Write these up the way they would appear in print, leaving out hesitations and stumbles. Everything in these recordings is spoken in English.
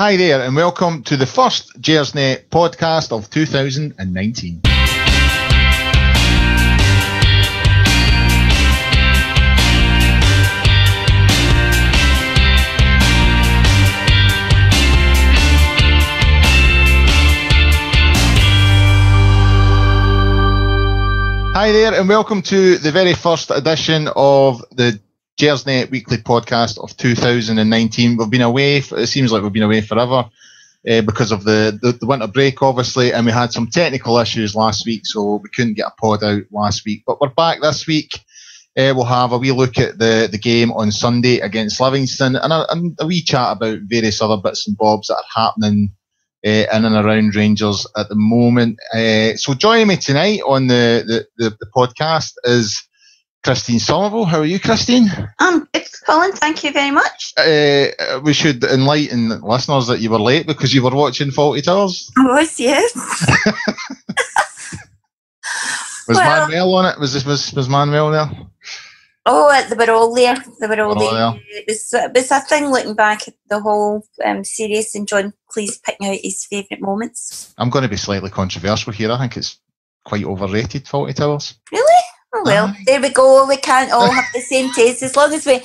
Hi there, and welcome to the first Gersnet Podcast of 2019. Hi there, and welcome to the very first edition of the Gersnet Weekly Podcast of 2019. We've been away, it seems like we've been away forever because of the winter break, obviously, and we had some technical issues last week, so we couldn't get a pod out last week. But we're back this week. We'll have a wee look at the game on Sunday against Livingston and a wee chat about various other bits and bobs that are happening in and around Rangers at the moment. So joining me tonight on the podcast is Christine Somerville. How are you, Christine? It's Colin, thank you very much. We should enlighten listeners that you were late because you were watching Fawlty Towers. I was, yes. Was Manuel on it? Was Manuel there? Oh, they were all there. It was a thing looking back at the whole series and John Cleese picking out his favourite moments. I'm going to be slightly controversial here. I think it's quite overrated, Fawlty Towers. Really? Oh well, there we go. We can't all have the same taste as long as we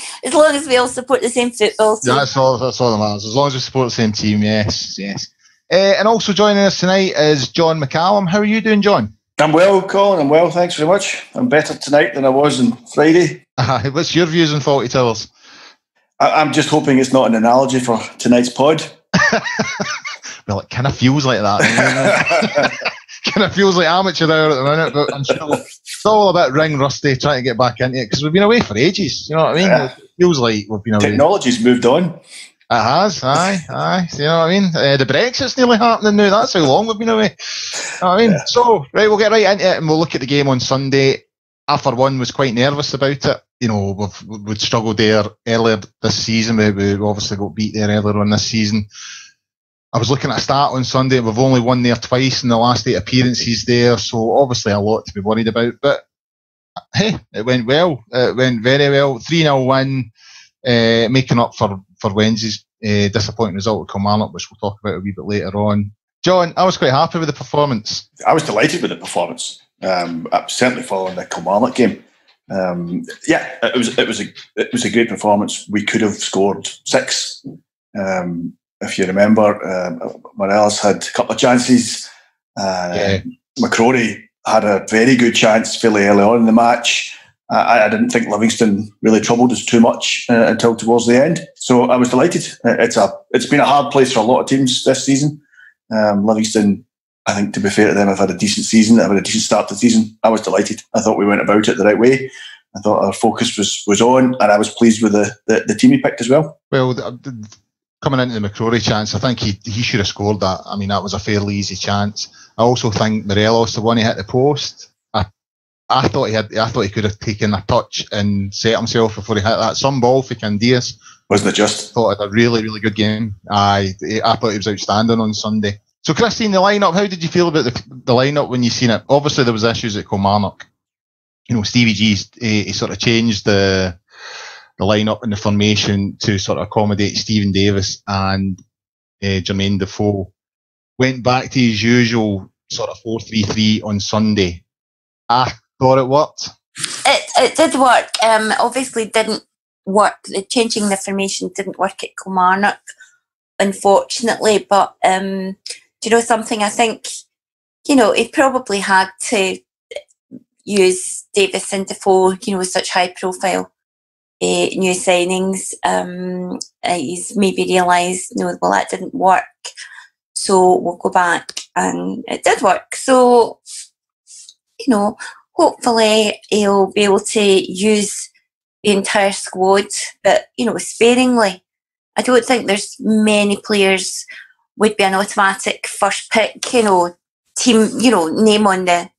all support the same football team. Yeah, that's all that matters. As long as we support the same team, yes. And also joining us tonight is John McCallum. How are you doing, John? I'm well, Colin. I'm well, thanks very much. I'm better tonight than I was on Friday. What's your views on Fawlty Towers? I'm just hoping it's not an analogy for tonight's pod. Well, it kind of feels like that. Kind of feels like amateur hour at the minute, but I'm still all a bit ring rusty trying to get back into it because we've been away for ages. You know what I mean? It feels like we've been away. Technology's moved on. It has, aye. You know what I mean? The Brexit's nearly happening now. That's how long we've been away. You know what I mean? Yeah. So, right, we'll get right into it and we'll look at the game on Sunday. I, for one, was quite nervous about it. You know, we'd struggled there earlier this season. We obviously got beat there earlier on this season. I was looking at a start on Sunday. We've only won there twice in the last 8 appearances there, so obviously a lot to be worried about. But hey, it went well. It went very well. 3-0 win, making up for Wednesday's disappointing result at Kilmarnock, which we'll talk about a wee bit later on. John, I was quite happy with the performance. I was delighted with the performance. I'm certainly following the Kilmarnock game. It was a great performance. We could have scored 6. If you remember, Morelos had a couple of chances. McCrory had a very good chance fairly early on in the match. I didn't think Livingston really troubled us too much until towards the end. So I was delighted. It's been a hard place for a lot of teams this season. Livingston, I think, to be fair to them, have had a decent season. They've had a decent start to the season. I was delighted. I thought we went about it the right way. I thought our focus was on, and I was pleased with the team he picked as well. Well, coming into the McCrory chance, I think he should have scored that. I mean, that was a fairly easy chance. I also think Morelos, the one he hit the post, I thought he could have taken a touch and set himself before he hit that. Some ball for Candias. Wasn't it just? I thought it had a really, really good game. I thought he was outstanding on Sunday. So, Christine, the lineup, how did you feel about the lineup when you seen it? Obviously, there was issues at Kilmarnock. You know, Stevie G, he sort of changed the lineup and the formation to sort of accommodate Stephen Davis and Jermaine Defoe. Went back to his usual sort of 4-3-3 on Sunday. I thought it worked. It did work. Obviously didn't work. Changing the formation didn't work at Kilmarnock, unfortunately. But do you know something? I think, you know, he probably had to use Davis and Defoe, you know, with such high profile new signings. He's maybe realised, no, well, that didn't work, so we'll go back, and it did work. So, you know, hopefully he'll be able to use the entire squad, but, you know, sparingly. I don't think there's many players would be an automatic first pick, you know, team, you know, name on the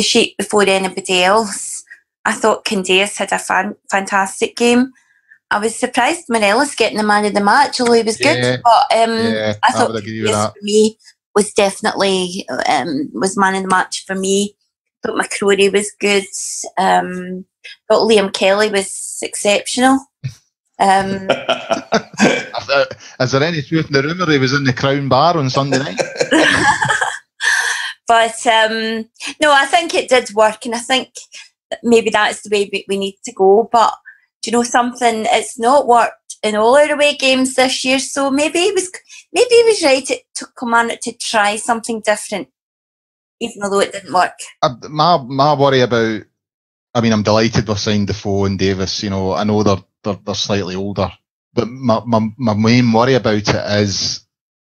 sheet before anybody else. I thought Candias had a fantastic game. I was surprised Morelos getting the man of the match, although he was good. But I thought Candias for me was definitely was man of the match for me. I thought McCrory was good. Thought Liam Kelly was exceptional. Is there any truth in the rumour he was in the Crown Bar on Sunday night? But no, I think it did work, and I think that maybe that's the way we need to go. But do you know something? It's not worked in all our away games this year, so maybe he was right to Kilmarnock to try something different, even though it didn't work. My worry about, I mean, I'm delighted we've signed Defoe and Davis. You know, I know they're slightly older, but my main worry about it is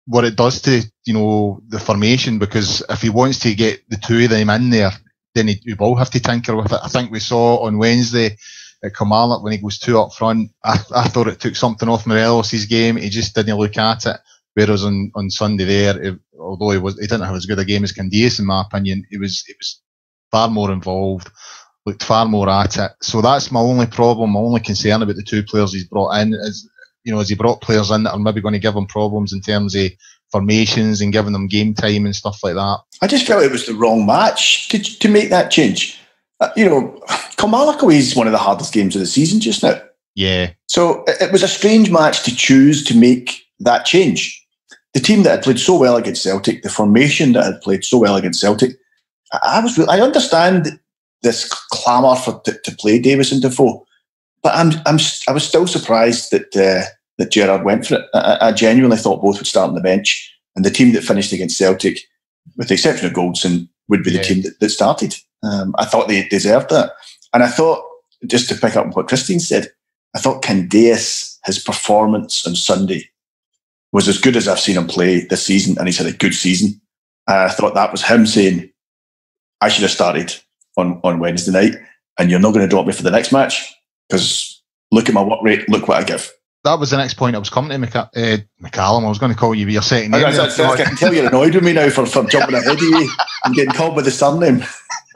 what it does to, you know, the formation, because if he wants to get the two of them in there, then he will have to tinker with it. I think we saw on Wednesday at Kilmarnock when he goes two up front, I thought it took something off Morelos' game. He just didn't look at it. Whereas on Sunday there, although he didn't have as good a game as Candias, in my opinion, he was far more involved, looked far more at it. So that's my only problem, my only concern about the two players he's brought in is, you know, has he brought players in that are maybe going to give him problems in terms of formations and giving them game time and stuff like that? I just felt it was the wrong match to make that change. You know, Kilmarnock away is one of the hardest games of the season just now. Yeah. So it was a strange match to choose to make that change. The team that had played so well against Celtic, the formation that had played so well against Celtic, I understand this clamour to play Davis and Defoe, but I was still surprised that Gerrard went for it. I genuinely thought both would start on the bench, and the team that finished against Celtic, with the exception of Goldson, would be the team that started. I thought they deserved that. And I thought, just to pick up on what Christine said, I thought Candias, his performance on Sunday was as good as I've seen him play this season, and he's had a good season. I thought that was him saying, I should have started on Wednesday night, and you're not going to drop me for the next match, because look at my work rate, look what I give. That was the next point I was coming to, McCallum. I was going to call you with your second name. I can tell you're annoyed with me now for jumping ahead of you and getting called by the surname.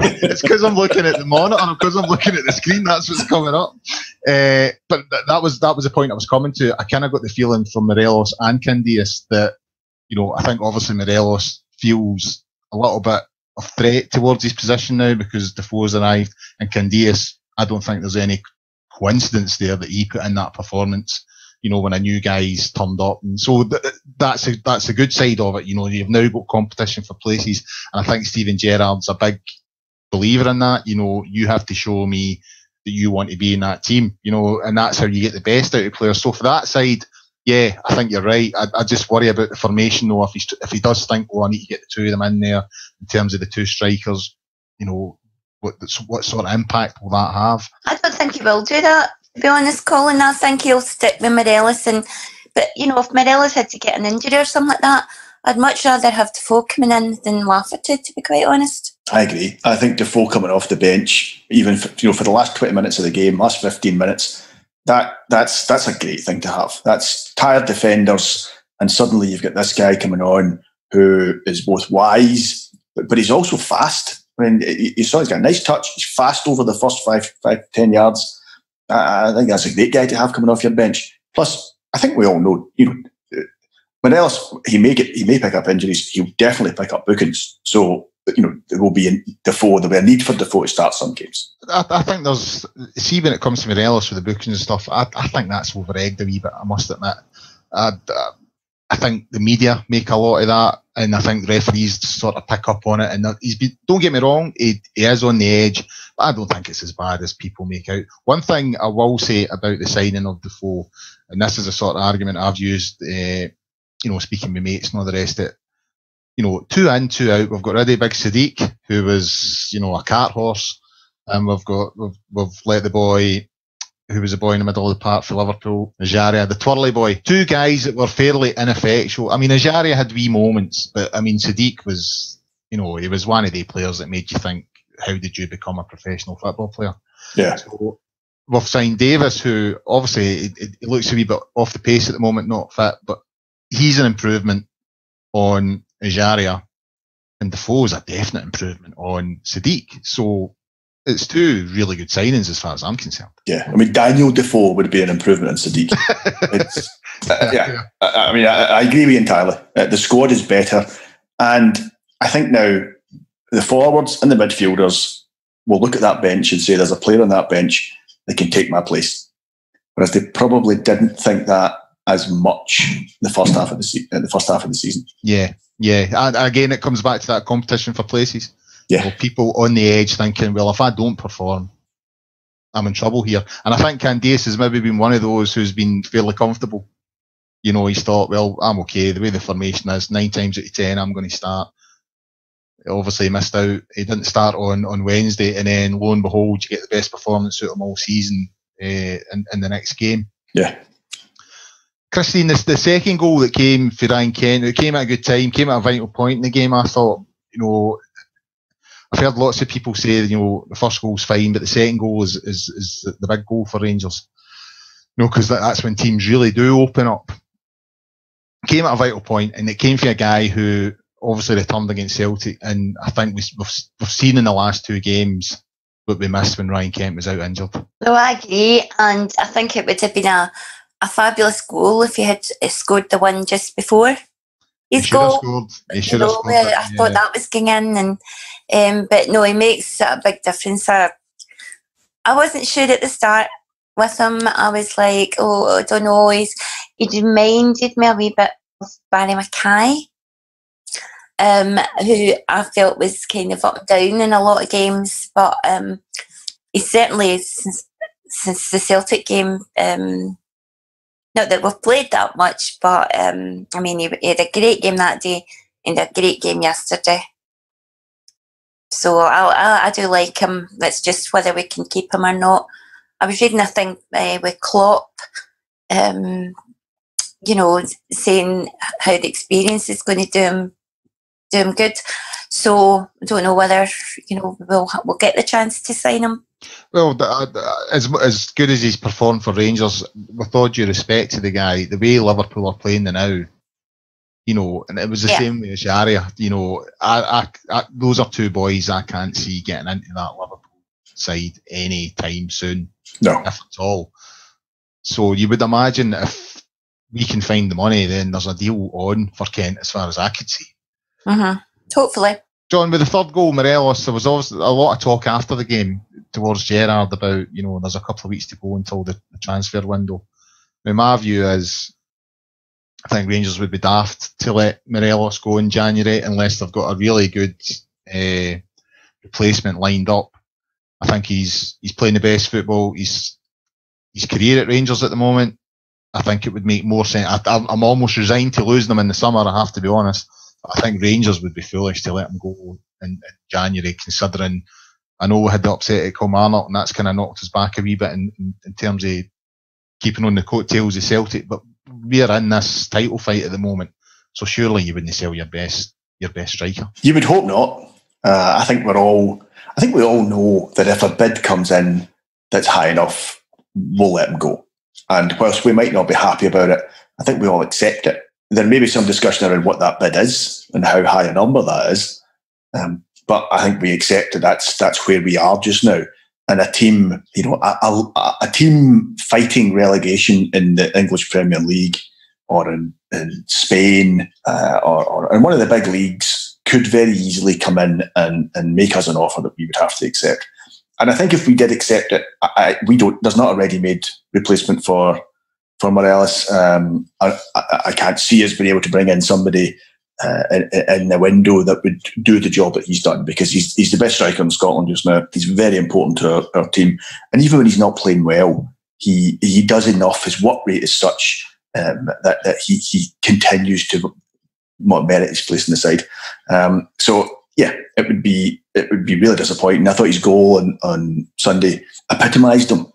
It's because I'm looking at the monitor and because I'm looking at the screen. That's what's coming up. But that was the point I was coming to. I kind of got the feeling from Morelos and Candias that, you know, I think obviously Morelos feels a little bit of threat towards his position now because Defoe's arrived, and Candias, I don't think there's any coincidence there that he put in that performance, you know, when a new guy's turned up. And so that's a good side of it. You know, you've now got competition for places. And I think Steven Gerrard's a big believer in that. You know, you have to show me that you want to be in that team, you know, and that's how you get the best out of players. So for that side, yeah, I think you're right. I just worry about the formation though. If he does think, oh, I need to get the two of them in there in terms of the two strikers, you know, what sort of impact will that have? I don't think he will do that, to be honest, Colin. I think he'll stick with Morelos. But, you know, if Morelos had to get an injury or something like that, I'd much rather have Defoe coming in than Lafferty, to be quite honest. I agree. I think Defoe coming off the bench, even for the last 20 minutes of the game, last 15 minutes, that's a great thing to have. That's tired defenders, and suddenly you've got this guy coming on who is both wise, but he's also fast. I mean, you saw he's got a nice touch. He's fast over the first 5 to 10 yards. I think that's a great guy to have coming off your bench. Plus, I think we all know, you know, Morelos, he may pick up injuries. He'll definitely pick up bookings. So, you know, there'll be a need for Defoe to start some games. I think there's, see, when it comes to Morelos with the bookings and stuff, I think that's over-egged a wee bit, I must admit. I think the media make a lot of that, and I think referees sort of pick up on it. And don't get me wrong, he is on the edge, but I don't think it's as bad as people make out. One thing I will say about the signing of Defoe, and this is a sort of argument I've used, you know, speaking with mates and all the rest of it, you know, 2 in, 2 out. We've got rid of Big Sadiq, who was, you know, a cart horse, and we've let the boy, who was a boy in the middle of the park for Liverpool, Ajaria, the twirly boy. 2 guys that were fairly ineffectual. I mean, Ajaria had wee moments, but I mean, Sadiq was, you know, he was one of the players that made you think, how did you become a professional football player? Yeah. So we've signed Davis, who obviously he looks a wee bit off the pace at the moment, not fit, but he's an improvement on Ajaria, and Defoe's a definite improvement on Sadiq. So it's 2 really good signings as far as I'm concerned. Yeah, I mean, Daniel Defoe would be an improvement on Sadiq. Yeah. I mean, I agree with you entirely. The squad is better, and I think now the forwards and the midfielders will look at that bench and say, there's a player on that bench that can take my place. whereas they probably didn't think that as much the first half of the season. Yeah. And again, it comes back to that competition for places. Yeah. People on the edge thinking, well, if I don't perform, I'm in trouble here. And I think Candace has maybe been one of those who's been fairly comfortable. He's thought, well, I'm okay. The way the formation is, 9 times out of 10, I'm going to start. Obviously, he missed out. He didn't start on Wednesday, and then lo and behold, you get the best performance out of him all season in the next game. Yeah. Christine, the second goal that came for Ryan Kent, it came at a good time, came at a vital point in the game. I thought, I've heard lots of people say, the first goal's fine, but the second goal is the big goal for Rangers. Because that's when teams really do open up. Came at a vital point, and it came for a guy who obviously returned against Celtic, and I think we've seen in the last 2 games what we missed when Ryan Kent was out injured. No, I agree, and I think it would have been a fabulous goal if he had scored the one just before his goal. He should have scored. I thought that was going in, and but no, he makes a big difference. I wasn't sure at the start with him. I was like, I don't know. He reminded me a wee bit of Barry Mackay, who I felt was kind of up and down in a lot of games, but he certainly, since the Celtic game, not that we've played that much, but he had a great game that day and a great game yesterday. So I do like him. It's just whether we can keep him or not. I was reading a thing with Klopp, saying how the experience is going to do him good. So I don't know whether we'll get the chance to sign him. Well, as good as he's performed for Rangers, with all due respect to the guy, the way Liverpool are playing now, and it was the same way as Sharia. Those are 2 boys I can't see getting into that Liverpool side any time soon, no, if at all. So you would imagine if we can find the money, then there's a deal on for Kent, as far as I could see. Hopefully. John, with the third goal, Morelos, there was obviously a lot of talk after the game towards Gerrard about, there's a couple of weeks to go until the transfer window. Now, my view is, I think Rangers would be daft to let Morelos go in January unless they've got a really good replacement lined up. I think he's playing the best football. His career at Rangers at the moment, I think it would make more sense. I'm almost resigned to losing him in the summer, I have to be honest. I think Rangers would be foolish to let him go in January, considering I know we had the upset at Kilmarnock, and that's kind of knocked us back a wee bit in terms of keeping on the coattails of Celtic. But we're in this title fight at the moment, so surely you wouldn't sell your best striker. You would hope not. I think we all know that if a bid comes in that's high enough, we'll let him go. And whilst we might not be happy about it, I think we all accept it. There may be some discussion around what that bid is and how high a number that is. But I think we accept that that's where we are just now. And a team, a team fighting relegation in the English Premier League or in Spain or in one of the big leagues could very easily come in and make us an offer that we would have to accept. And I think if we did accept it, there's not a ready-made replacement for Morelos. I can't see us being able to bring in somebody in the window that would do the job that he's done, because he's the best striker in Scotland just now. He's very important to our team. And even when he's not playing well, he does enough. His work rate is such that he continues to merit his place in the side. So yeah, it would be really disappointing. I thought his goal on Sunday epitomised him.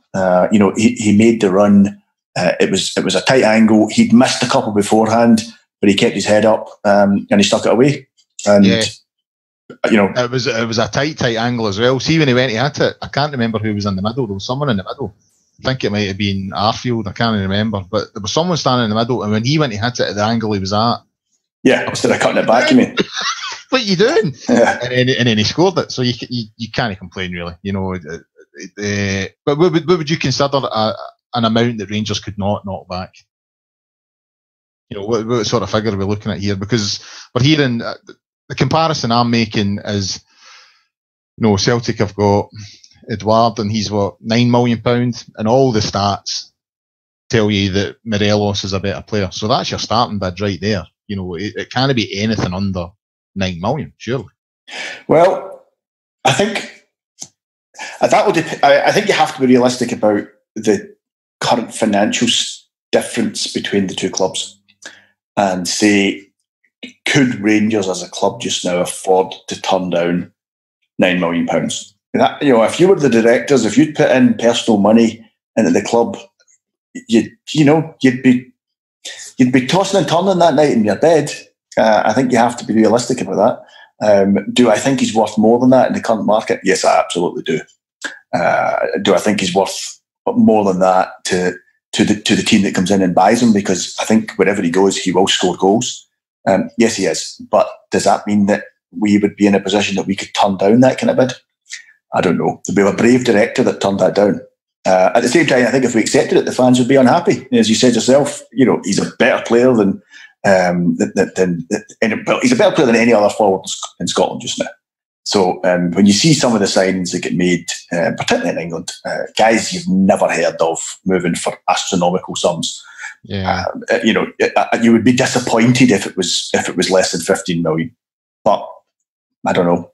He made the run. It was a tight angle. He'd missed a couple beforehand, but he kept his head up and he stuck it away. And it was a tight angle as well. See, when he went to hit it, I can't remember who was in the middle. There was someone in the middle. I think it might have been Arfield. I can't remember, but there was someone standing in the middle. And when he went to hit it at the angle he was at, instead of cutting it back, you mean? What are you doing? Yeah. And then he scored it. So you can't complain, really. But what would you consider an amount that Rangers could not knock back? What sort of figure are we looking at here? Because we're hearing the comparison I'm making is, Celtic have got Edouard and he's £9 million, and all the stats tell you that Morelos is a better player. So that's your starting bid right there. You know, it can't be anything under 9 million, surely. Well, I think that would. I think you have to be realistic about the current financial difference between the two clubs, and say, could Rangers as a club just now afford to turn down £9 million? That, you know, if you were the directors, if you'd put in personal money into the club, you'd be tossing and turning that night in your bed. I think you have to be realistic about that. Do I think he's worth more than that in the current market? Yes, I absolutely do. Do I think he's worth more than that to the team that comes in and buys him? Because I think wherever he goes, he will score goals. Yes, he is. But does that mean that we would be in a position that we could turn down that kind of bid? I don't know. We have a brave director that turned that down. At the same time, I think if we accepted it, the fans would be unhappy. As you said yourself, you know, he's a better player than he's a better player than any other forward in Scotland just now. So when you see some of the signings that get made, particularly in England, guys you've never heard of moving for astronomical sums, you know, you would be disappointed if it was less than 15 million. But I don't know.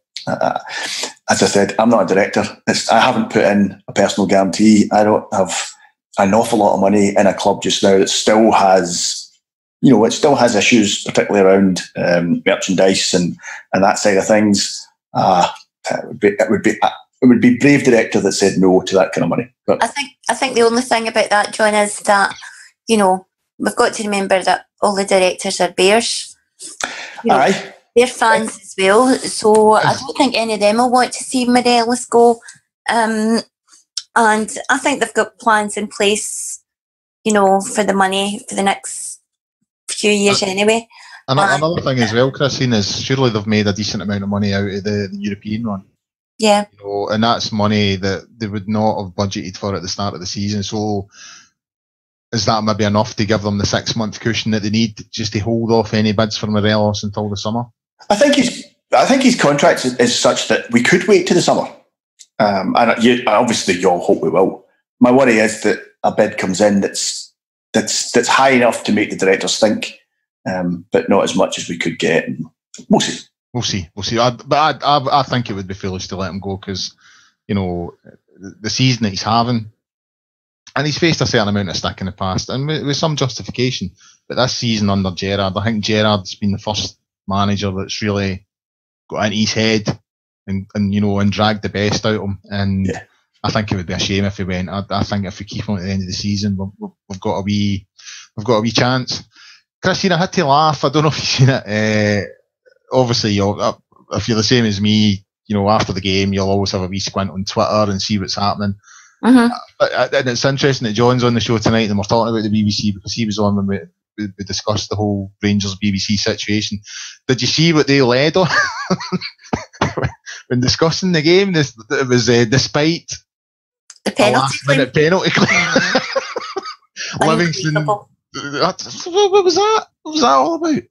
As I said, I'm not a director. I haven't put in a personal guarantee. I don't have an awful lot of money in a club just now that still has, you know, it still has issues, particularly around merchandise and that side of things. It would be brave director that said no to that kind of money. But I think the only thing about that, John, is that, you know, we've got to remember that all the directors are Bears. You know, aye. They're fans as well, so I don't think any of them will want to see Morelos go. And I think they've got plans in place, you know, for the money for the next few years anyway. Another thing as well, Christine, is surely they've made a decent amount of money out of the European run. Yeah. You know, and that's money that they would not have budgeted for at the start of the season. So is that maybe enough to give them the 6-month cushion that they need just to hold off any bids for Morelos until the summer? I think his contract is such that we could wait to the summer, and obviously you all hope we will. My worry is that a bid comes in that's high enough to make the directors think, but not as much as we could get. We'll see. We'll see. I think it would be foolish to let him go because, you know, the season that he's having, and he's faced a certain amount of stick in the past, and with some justification. But this season under Gerrard, I think Gerrard's been the first manager that's really got into his head and you know, and dragged the best out of him. And I think it would be a shame if he went. I think if we keep him at the end of the season, we've got a wee chance. Christine, I had to laugh. I don't know if you've seen it. Obviously, if you're the same as me, you know, after the game, you'll always have a wee squint on Twitter and see what's happening. Mm-hmm. And it's interesting that John's on the show tonight and we're talking about the BBC because he was on when we discussed the whole Rangers BBC situation. Did you see what they led on when discussing the game? It was despite the last-minute penalty claim. Livingston. What was that? What was that all about?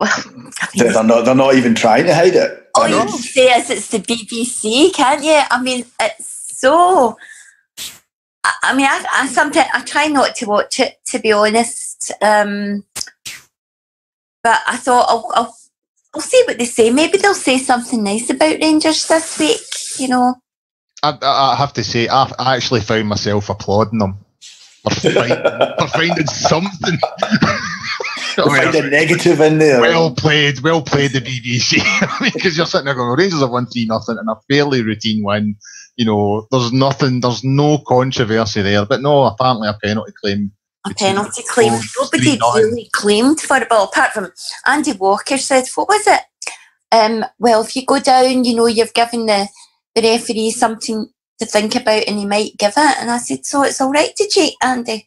Well, I mean, they're not even trying to hide it. All you can say is it's the BBC, can't you? I mean, it's so. I mean, I sometimes I try not to watch it, to be honest. But I thought I'll see what they say. Maybe they'll say something nice about Rangers this week. You know. I have to say, I actually found myself applauding them for finding something. Find a negative in there. Well played, the BBC. Because you're sitting there going, Rangers have won 3-0 in a fairly routine win. You know, there's no controversy there. But no, apparently a penalty claim. Nobody really claimed for it. Well, apart from Andy Walker said, what was it? Well, if you go down, you know, you've given the referee something to think about and he might give it. And I said, so it's all right to cheat, Andy?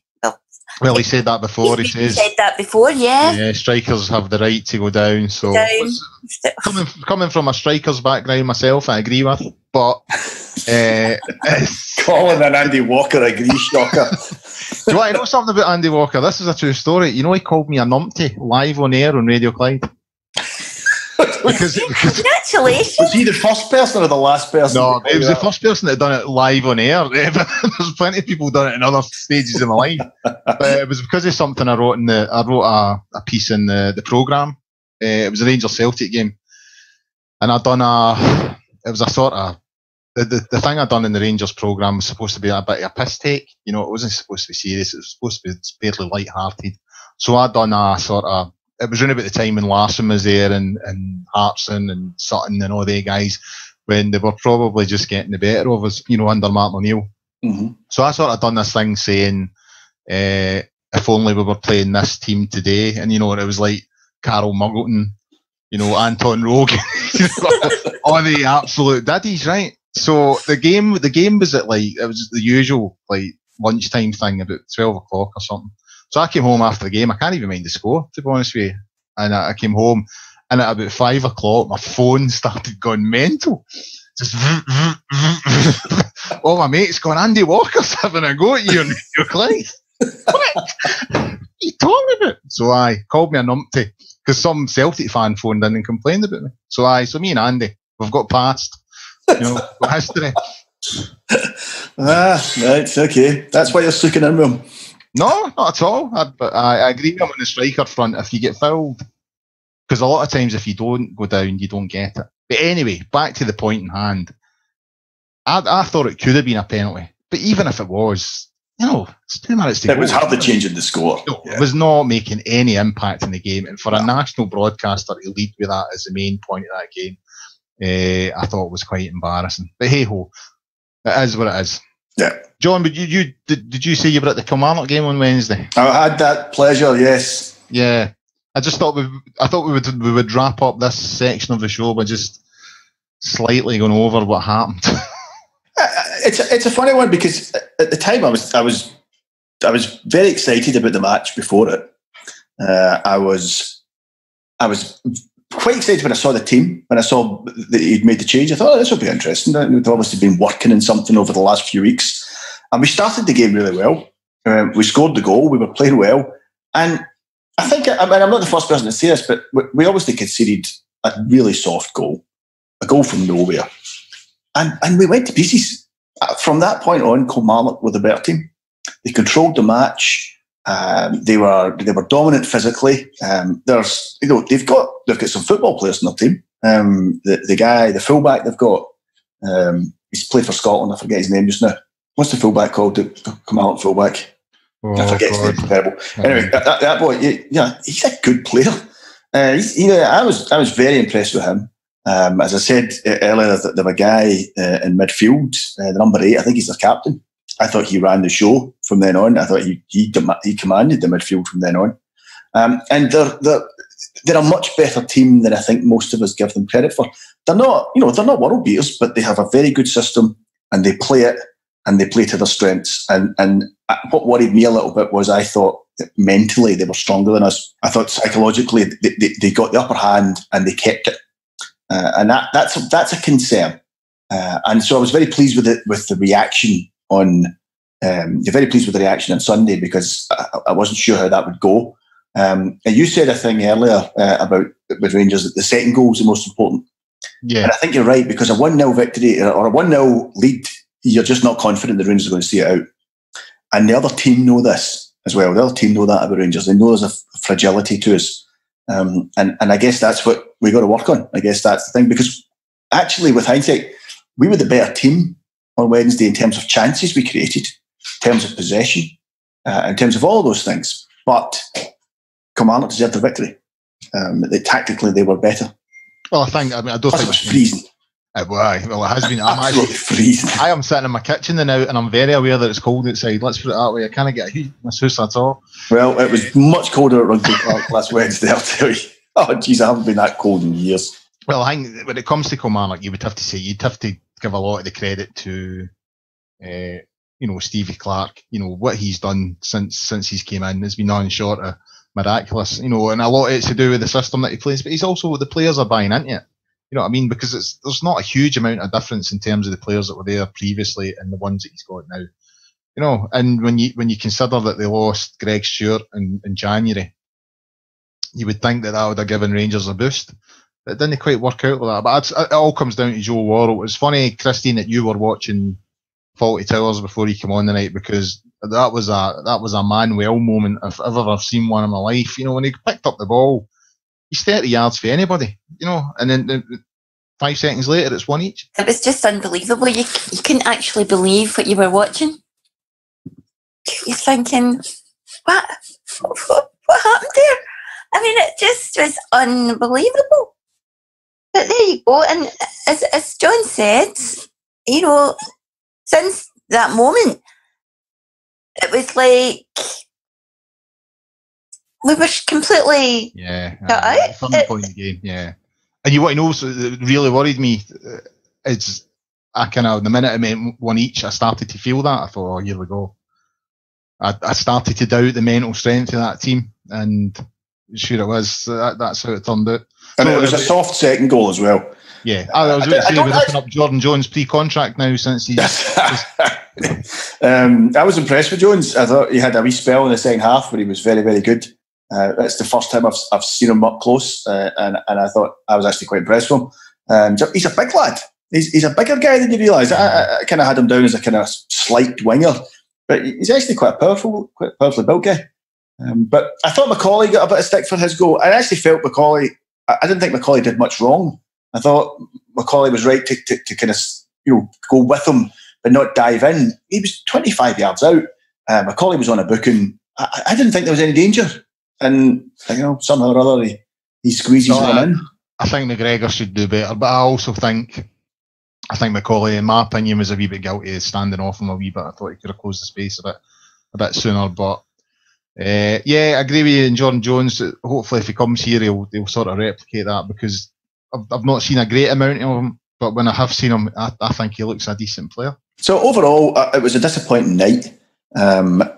Well, he said that before. He said that before, yeah. Yeah, strikers have the right to go down. So coming from a strikers background myself, I agree with. But Colin and Andy Walker agree, shocker. Do you want to know something about Andy Walker? This is a true story. You know, he called me a numpty live on air on Radio Clyde. Congratulations. Was he the first person or the last person? No, it was the first person that had done it live on air. There's plenty of people done it in other stages of my life. But it was because of something I wrote a piece in the programme. It was a Rangers Celtic game. And it was a sort of, the thing I'd done in the Rangers programme was supposed to be a bit of a piss take. You know, it wasn't supposed to be serious. It was supposed to be fairly light-hearted. So I'd done a sort of, it was around about the time when Larson was there and Hartson and Sutton and all they guys, when they were probably just getting the better of us, you know, under Martin O'Neill. Mm-hmm. So I sort of done this thing saying, if only we were playing this team today. And, you know, it was like Carol Muggleton, you know, Anton Rogan, all the absolute daddies, right? So the game was at it was the usual, lunchtime thing, about 12 o'clock or something. So I came home after the game. I can't even mind the score, to be honest with you. And I came home, and at about 5 o'clock, my phone started going mental. Just all my mates going, Andy Walker's having a go at you and your client. What are you talking about? So I called me a numpty because some Celtic fan phoned in and complained about me. So me and Andy, we've got past, you know, history. Right, okay. That's why you're sticking in with him. No, not at all. I agree with him on the striker front. If you get fouled, because a lot of times if you don't go down, you don't get it. But anyway, back to the point in hand. I thought it could have been a penalty, but even if it was, you know, it's 2 minutes to go. It was hardly changing the score. No, it was not making any impact in the game. And for a national broadcaster to lead with that as the main point of that game, I thought it was quite embarrassing. But hey ho, it is what it is. Yeah. John, but did you say you were at the Kilmarnock game on Wednesday? I had that pleasure, yes. Yeah. I just thought we would wrap up this section of the show by just slightly going over what happened. It's a funny one because at the time I was very excited about the match before it. I was quite excited when I saw the team, when I saw that he'd made the change. I thought, this will be interesting. They've obviously been working on something over the last few weeks. And we started the game really well. We scored the goal. We were playing well. And I think, I'm not the first person to say this, but we obviously conceded a really soft goal, a goal from nowhere. And we went to pieces. From that point on, Kilmarnock were the better team. They controlled the match. They were dominant physically. They've got some football players in their team. The fullback they've got, he's played for Scotland. I forget his name just now. What's the fullback called? The Kilmarnock fullback. I forget his name. Terrible. Anyway, that boy, he's a good player. I was very impressed with him. As I said earlier, there was a guy in midfield, the number 8. I think he's the captain. I thought he ran the show from then on. I thought he commanded the midfield from then on. And they're a much better team than I think most of us give them credit for. They're not world beaters, but they have a very good system and they play it and they play to their strengths. And what worried me a little bit was I thought that mentally they were stronger than us. I thought psychologically they got the upper hand and they kept it. And that's a concern. And so I was very pleased with the reaction very pleased with the reaction on Sunday because I wasn't sure how that would go. And you said a thing earlier about with Rangers that the second goal is the most important. Yeah. And I think you're right because a 1-0 victory or a 1-0 lead, you're just not confident the Rangers are going to see it out. And the other team know this as well. The other team know that about Rangers. They know there's a fragility to us. And I guess that's what we got to work on. I guess that's the thing because actually with hindsight, we were the better team on Wednesday in terms of chances we created, in terms of possession, in terms of all of those things. But Kilmarnock deserved the victory. Tactically, they were better. Well, I don't think it was freezing. Well, it has been. Absolutely freezing. I am sitting in my kitchen now, and I'm very aware that it's cold outside. Let's put it that way. I can't get a heat in this house at all. Well, it was much colder at Rugby Park last Wednesday, I'll tell you. Oh, geez, I haven't been that cold in years. Well, I think when it comes to Kilmarnock, you'd have to give a lot of the credit to, Stevie Clarke. You know what he's done since he's came in has been nothing short of miraculous. You know, and a lot of it's to do with the system that he plays, but he's also the players are buying into it. You know what I mean? Because there's not a huge amount of difference in terms of the players that were there previously and the ones that he's got now. You know, and when you consider that they lost Greg Stewart in January, you would think that would have given Rangers a boost. it didn't quite work out like that. But it all comes down to Joe Worrell. It's funny, Christine, that you were watching Fawlty Towers before he came on the night, because that was a Manuel moment if I've ever seen one in my life. You know, when he picked up the ball, he's 30 yards for anybody. You know, and then 5 seconds later, it's one each. It was just unbelievable. You couldn't actually believe what you were watching. You're thinking, what happened there? I mean, it just was unbelievable. But there you go. And as John said, you know, since that moment, it was like we were completely cut out. Some point in the game, yeah. And you want to know, so that really worried me is the minute I meant one each, I started to feel that. I thought, oh, here we go. I started to doubt the mental strength of that team, and sure it was. That's how it turned out. And it was a soft second goal as well. Yeah, I was going to say, we're looking up Jordan Jones' pre-contract now since he's... I was impressed with Jones. I thought he had a wee spell in the second half where he was very, very good. That's the first time I've seen him up close, and I thought I was actually quite impressed with him. He's a big lad. He's a bigger guy than you realise. I kind of had him down as a kind of slight winger, but he's actually quite powerfully built guy. But I thought Macaulay got a bit of stick for his goal. I actually felt Macaulay... I didn't think Macaulay did much wrong. I thought Macaulay was right to kind of, you know, go with him but not dive in. He was 25 yards out. Macaulay was on a booking. I didn't think there was any danger. And, you know, somehow or other he squeezes one in. I think McGregor should do better, but I also think Macaulay, in my opinion, was a wee bit guilty of standing off him a wee bit. I thought he could have closed the space a bit sooner, but yeah, I agree with you. And Jordan Jones, hopefully if he comes here, he'll sort of replicate that, because I've not seen a great amount of him, but when I have seen him, I think he looks a decent player. So overall, it was a disappointing night, but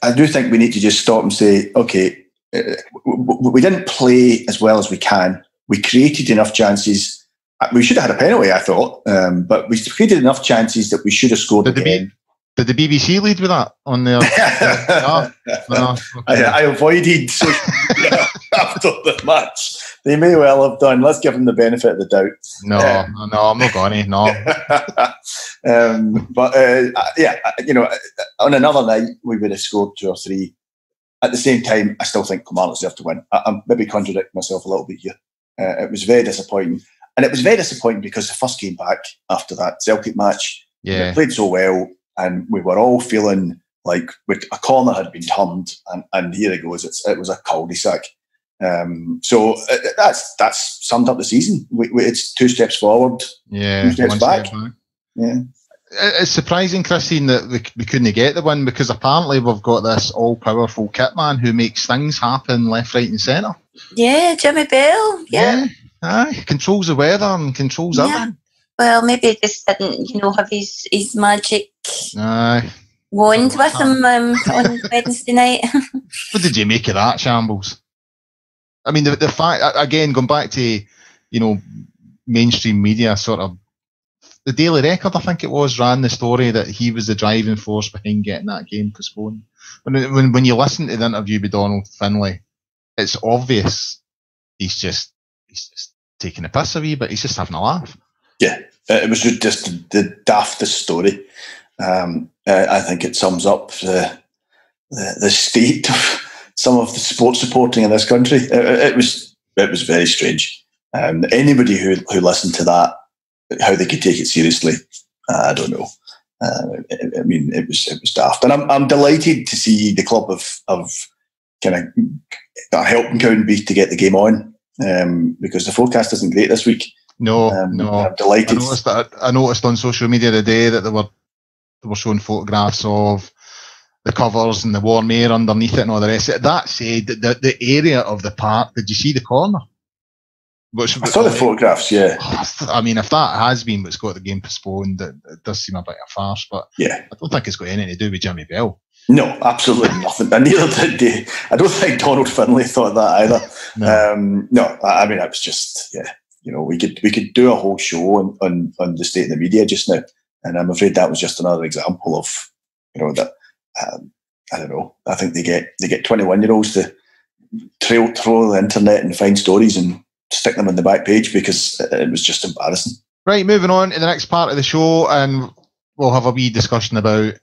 I do think we need to just stop and say, okay, we didn't play as well as we can. We created enough chances. We should have had a penalty, I thought, but we created enough chances that we should have scored again. Did the BBC lead with that on there? No, okay. I avoided social media after the match. They may well have done. Let's give them the benefit of the doubt. No, I'm not going to. No. Yeah, you know, on another night we would have scored 2 or 3. At the same time, I still think Kilmarnock deserve to win. I'm maybe contradicting myself a little bit here. It was very disappointing, and it was very disappointing because the first came back after that Celtic match. Yeah, we played so well. And we were all feeling like a corner had been turned, and here it goes. It was a cul-de-sac. So that's summed up the season. It's 2 steps forward, 2 steps back. Yeah, it's surprising, Christine, that we couldn't get the win, because apparently we've got this all-powerful kit man who makes things happen left, right, and centre. Yeah, Jimmy Bell. Yeah, controls the weather and controls everything. Well, maybe he just didn't, you know, have his magic wand with him on Wednesday night. What did you make of that shambles? I mean, the fact, again, going back to, you know, mainstream media, sort of, the Daily Record, I think it was, ran the story that he was the driving force behind getting that game postponed. When you listen to the interview with Donald Finlay, it's obvious he's just taking a piss a wee bit. He's just having a laugh. Yeah, it was just the daftest story. I think it sums up the state of some of the sports reporting in this country. It was very strange. Anybody who listened to that, how they could take it seriously, I don't know. I mean, it was daft, and I'm delighted to see the club of kind of helping Cowdenbeath to get the game on, because the forecast isn't great this week. No. I'm delighted. I noticed on social media today that they were showing photographs of the covers and the warm air underneath it and all the rest of it. That said, the area of the park, did you see the corner? I saw the photographs, yeah. I mean, if that has been what's got the game postponed, it does seem a bit of a farce, but yeah, I don't think it's got anything to do with Jimmy Bell. No, absolutely nothing. And neither did they. I don't think Donald Finlay thought that either. No, I mean, it was just, yeah. You know, we could do a whole show on the state of the media just now, and I'm afraid that was just another example of, you know, that I don't know. I think they get 21-year-olds to throw the internet and find stories and stick them on the back page because it was just embarrassing. Right, moving on to the next part of the show, and we'll have a wee discussion about,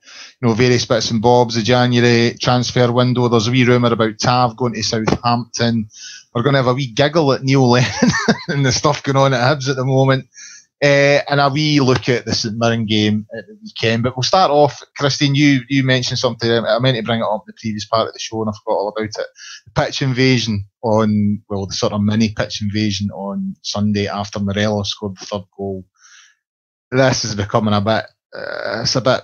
various bits and bobs. The January transfer window. There's a wee rumour about Tav going to Southampton. We're going to have a wee giggle at Neil Lennon and the stuff going on at Hibs at the moment. And a wee look at the St Mirren game at the weekend. But we'll start off, Christine, you mentioned something. I meant to bring it up in the previous part of the show and I forgot all about it. The pitch invasion the sort of mini pitch invasion on Sunday after Morelos scored the third goal. This is becoming it's a bit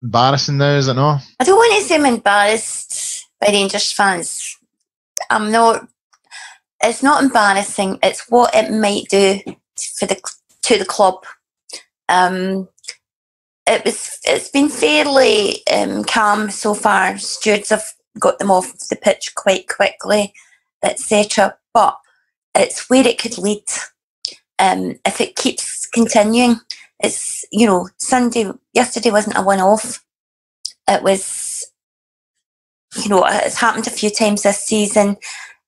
embarrassing now, is it not? I don't want to say I'm embarrassed by Rangers fans. I'm not. It's not embarrassing. It's what it might do to the club. It's been fairly calm so far. Stewards have got them off the pitch quite quickly, etc. But it's where it could lead if it keeps continuing. It's yesterday wasn't a one-off. It was, it's happened a few times this season.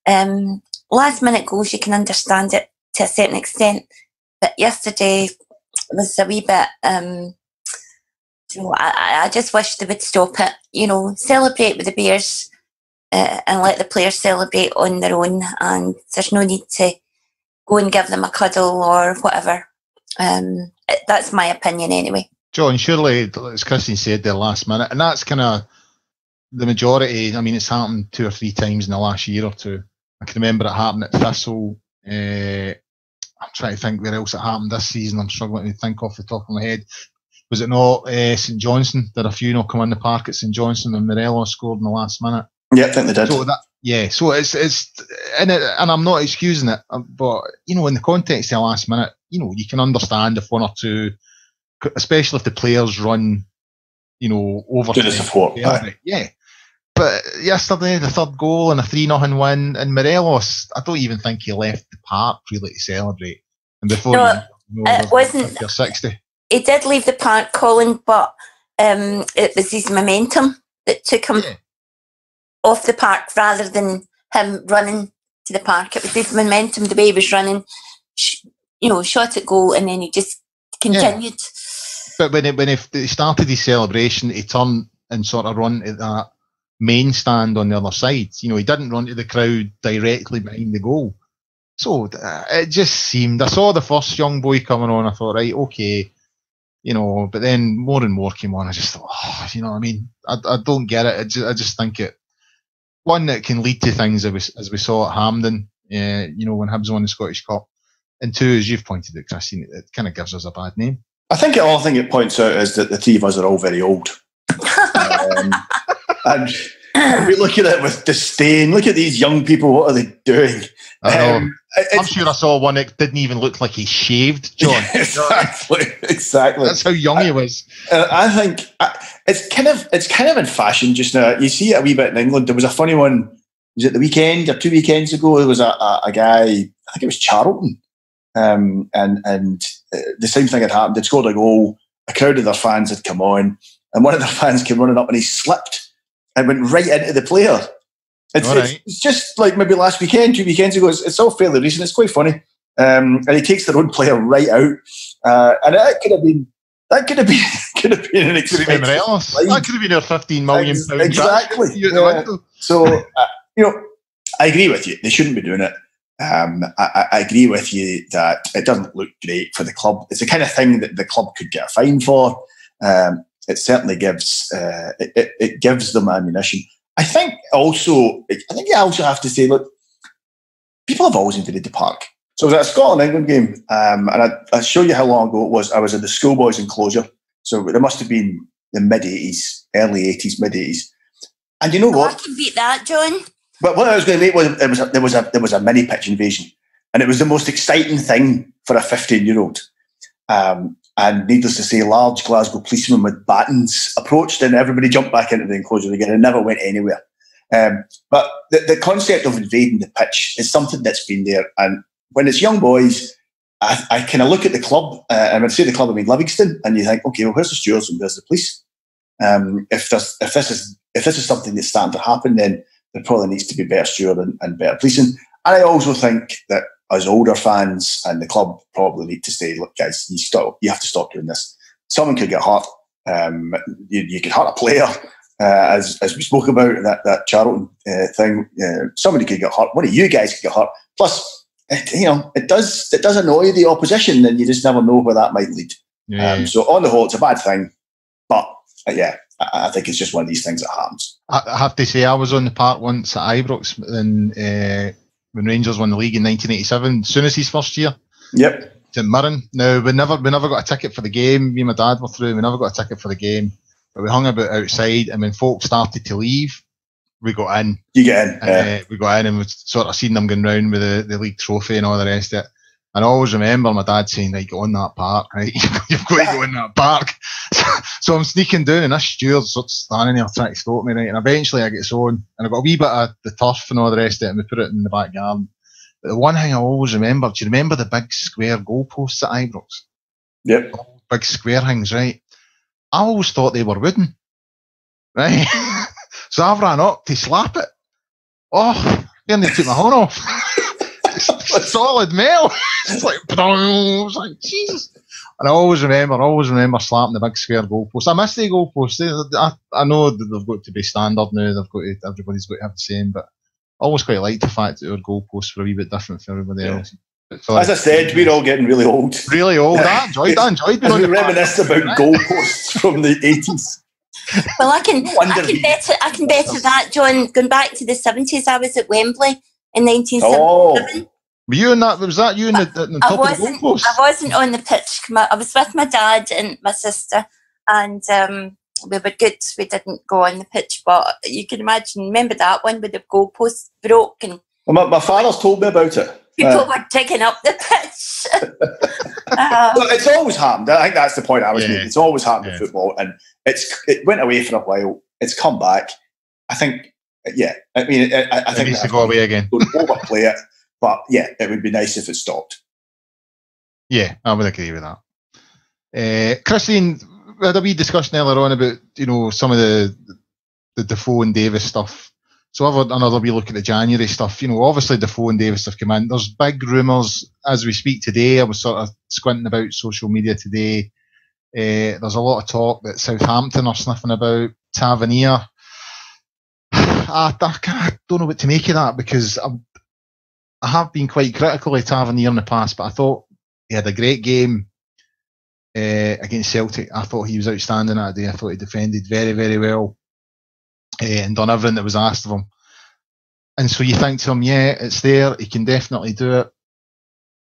Last-minute goals, you can understand it to a certain extent. But yesterday was a wee bit, I just wish they would stop it. Celebrate with the Bears and let the players celebrate on their own. And there's no need to go and give them a cuddle or whatever. That's my opinion anyway. John, surely, as Christine said there last minute, and that's kind of the majority. I mean, it's happened 2 or 3 times in the last year or two. I can remember it happened at Thistle. I'm trying to think where else it happened this season. I'm struggling to think off the top of my head. Was it not St Johnstone? Did a few come in the park at St Johnstone and Morelos scored in the last minute? Yeah, I think they did. So it's and I'm not excusing it, but in the context of the last minute, you can understand if 1 or 2, especially if the players run, over to the support. Yeah. But yesterday, the third goal and a 3-0 win, and Morelos, I don't even think he left the park really to celebrate. And before it wasn't 50 or 60. He did leave the park, Colin, but it was his momentum that took him off the park rather than him running to the park. It was his momentum, the way he was running, shot at goal, and then he just continued. But when he started his celebration, he turned and sort of run to that main stand on the other side. He didn't run to the crowd directly behind the goal. So it just seemed, I saw the first young boy coming on, I thought, right, okay, but then more and more came on. I just thought, I don't get it. I just think one, that can lead to things as we saw at Hampden, when Hibs won the Scottish Cup. And 2, as you've pointed out, Christine, it kind of gives us a bad name. I think it points out is that the 3 of us are all very old. And we look at it with disdain. Look at these young people. What are they doing? I know. I'm sure I saw one that didn't even look like he shaved, John. Exactly. That's how young he was. I think it's kind of in fashion just now. You see it a wee bit in England. There was a funny one. Was it the weekend or 2 weekends ago? There was a guy. I think it was Charlton, and the same thing had happened. They'd scored a goal. A crowd of their fans had come on, and one of their fans came running up and he slipped and went right into the player. It's just like maybe last weekend, 2 weekends ago. It's all fairly recent. It's quite funny. And he takes their own player right out. And that could have been an expensive. That could have been our £15 million. Exactly. Yeah. So, I agree with you. They shouldn't be doing it. I agree with you that it doesn't look great for the club. It's the kind of thing that the club could get a fine for. It certainly gives it gives them ammunition. I think you also have to say, look, people have always invaded the park. So it was at a Scotland-England game, and I'll show you how long ago it was. I was at the schoolboys enclosure, so there must have been the mid-80s, early 80s, mid-80s. And you know what? I can beat that, John. But what I was going to make was there was a mini pitch invasion, and it was the most exciting thing for a 15-year-old. And needless to say, large Glasgow policemen with batons approached, and everybody jumped back into the enclosure again and never went anywhere. But the concept of invading the pitch is something that's been there. And when it's young boys, I kind of look at the club, and when I say the club, I mean Livingston, and you think, okay, well, where's the stewards and where's the police? If this is something that's starting to happen, then there probably needs to be better steward and better policing. And I also think that us older fans and the club probably need to say, look, guys, you have to stop doing this. Someone could get hurt. You could hurt a player, as we spoke about that Charlton thing. Somebody could get hurt. One of you guys could get hurt. Plus, it does annoy the opposition, and you just never know where that might lead. Yeah. So on the whole, it's a bad thing, but I think it's just one of these things that happens. I have to say, I was on the park once at Ibrox when Rangers won the league in 1987. As soon as his first year. Yep. To Murren. Now we never got a ticket for the game. Me and my dad were through. We never got a ticket for the game, but we hung about outside. And when folk started to leave, we got in. You get in. Yeah. We got in and we sort of seen them going round with the league trophy and all the rest of it. And I always remember my dad saying, "Right, go on that park, right? You've got to go in that park." So I'm sneaking down, and this steward starts standing there trying to stop me, right? And eventually I get on, and I got a wee bit of the turf and all the rest of it, and we put it in the back garden. But the one thing I always remember, do you remember the big square goalposts at Ibrox? Yep. Big square things, right? I always thought they were wooden, right? So I ran up to slap it. Oh, then they took my horn off. It's solid metal. It's like, I was like, Jesus. And I always remember slapping the big square goalpost. I miss the goalpost. I know that they've got to be standard now. Everybody's got to have the same, but I always quite like the fact that our goalposts were a wee bit different from everybody else. As I said, we're all getting really old. Really old. I enjoyed being on the reminisce about goalposts from the 80s. Well, I can better that, John. Going back to the 70s, I was at Wembley in 1977. Were you in that? Was that you in the top of the goalpost? I wasn't on the pitch. I was with my dad and my sister, and we were good. We didn't go on the pitch, but you can imagine. Remember that one with the goalpost broke and. Well, my father's told me about it. People were digging up the pitch. Well, it's always happened. I think that's the point I was making. It's always happened in football, and it went away for a while. It's come back. I think. Yeah, I mean, I think it needs to go away again. Don't overplay it. But yeah, it would be nice if it stopped. Yeah, I would agree with that. Christine, we had a wee discussion earlier on about some of the Defoe and Davis stuff. So have another wee look at the January stuff. Obviously Defoe and Davis have come in. There's big rumours as we speak today. I was sort of squinting about social media today. There's a lot of talk that Southampton are sniffing about Tavernier. I don't know what to make of that because I have been quite critical of Tavernier in the past, but I thought he had a great game against Celtic. I thought he was outstanding that day. I thought he defended very, very well and done everything that was asked of him. And so you think to him, yeah, it's there. He can definitely do it.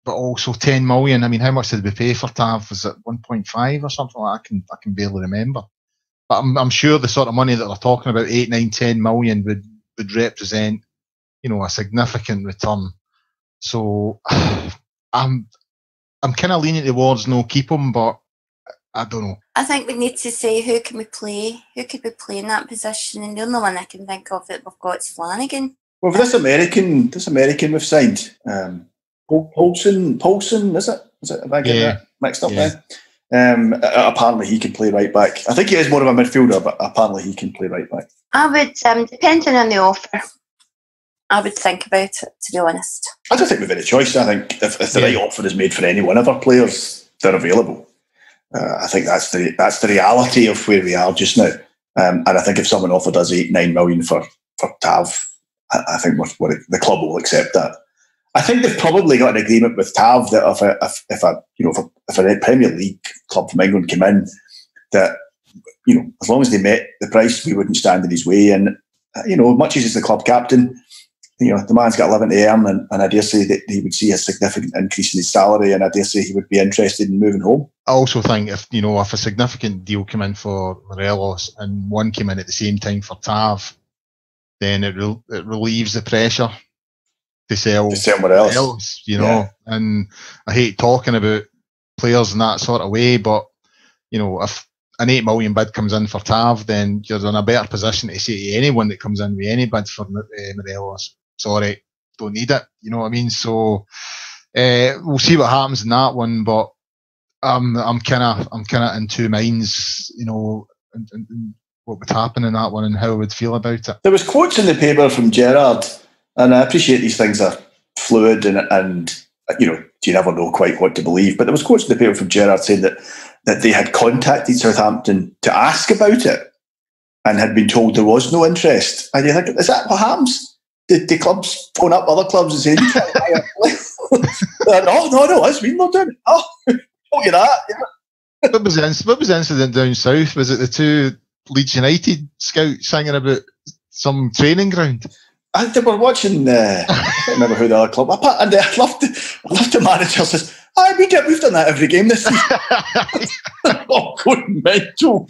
But also 10 million. I mean, how much did we pay for Tav? Was it 1.5 or something like that? I can barely remember. But I'm sure the sort of money that they're talking about, 8, 9, 10 million would represent, a significant return. So I'm kind of leaning towards no keep him, but I don't know. I think we need to say who can we play? Who could we play in that position? And the only one I can think of that we've got is Flanagan. Well, this American we've signed, Paulson, is it? Have I got that mixed up there? Apparently he can play right back. I think he is more of a midfielder, but apparently he can play right back. I would, depending on the offer, I would think about it, to be honest. I don't think we've any choice. I think if the right offer is made for any one of our players, they're available. I think that's the reality of where we are just now. And I think if someone offered us 8-9 million for Tav, I think the club will accept that. I think they've probably got an agreement with Tav that if a Premier League club from England came in, that as long as they met the price, we wouldn't stand in his way. And much as he's the club captain, the man's got a living to earn, and I dare say that he would see a significant increase in his salary, and I dare say he would be interested in moving home. I also think if a significant deal came in for Morelos and one came in at the same time for Tav, then it relieves the pressure to sell somewhere else. And I hate talking about players in that sort of way, but if an 8 million bid comes in for Tav, then you're in a better position to say to anyone that comes in with any bid for Morelos, sorry, don't need it. You know what I mean? So we'll see what happens in that one, but I'm kind of in two minds, and what would happen in that one and how I would feel about it. There was quotes in the paper from Gerrard, and I appreciate these things are fluid and you never know quite what to believe. But there was quotes in the paper from Gerrard saying that they had contacted Southampton to ask about it and had been told there was no interest. And you think, is that what happens? Did the clubs phone up other clubs and say, you can't buy a player? No, it's been not done. Oh, told you that. Yeah. What was the incident down south? Was it the two Leeds United scouts singing about some training ground? They were watching. I can't remember who the other club. And I loved the manager says, we've done that every game this season." Oh, going mental.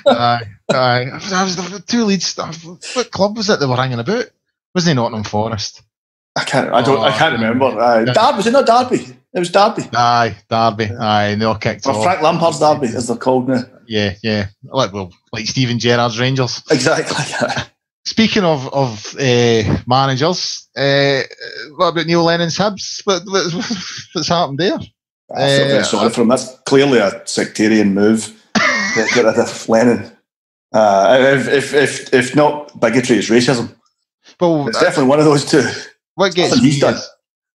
Aye. I was the two Leeds stuff. What club was it they were hanging about? Wasn't it Nottingham Forest? I can't remember. Was it not Derby? It was Derby. Aye, Derby. Aye, and they all kicked off. Frank Lampard's Derby, as they're called now. Yeah. Like Steven Gerrard's Rangers. Exactly. Speaking of managers, what about Neil Lennon's Hibs? What's happened there? I feel very sorry for him. That's clearly a sectarian move to get rid of Lennon. If not bigotry, it's racism. Well, it's definitely one of those two. What gets me is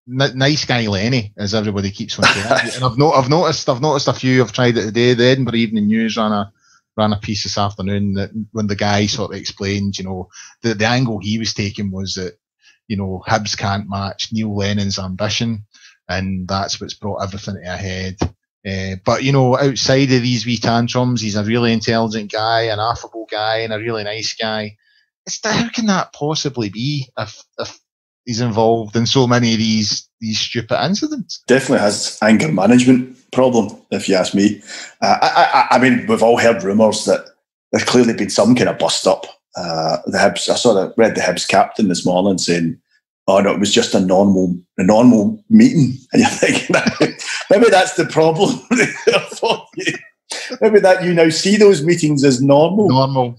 nice guy Lenny, as everybody keeps on saying. And I've noticed a few. I've tried it today. The Edinburgh Evening News ran a piece this afternoon that when the guy sort of explained, the angle he was taking was that, Hibs can't match Neil Lennon's ambition, and that's what's brought everything to a head. But outside of these wee tantrums, he's a really intelligent guy, an affable guy, and a really nice guy. How can that possibly be if he's involved in so many of these stupid incidents? Definitely has anger management problem, if you ask me. I mean, we've all heard rumours that there's clearly been some kind of bust up. The Hibs, I read the Hibs captain this morning saying, "Oh no, it was just a normal meeting." And you're thinking, maybe that's the problem. Maybe that you now see those meetings as normal.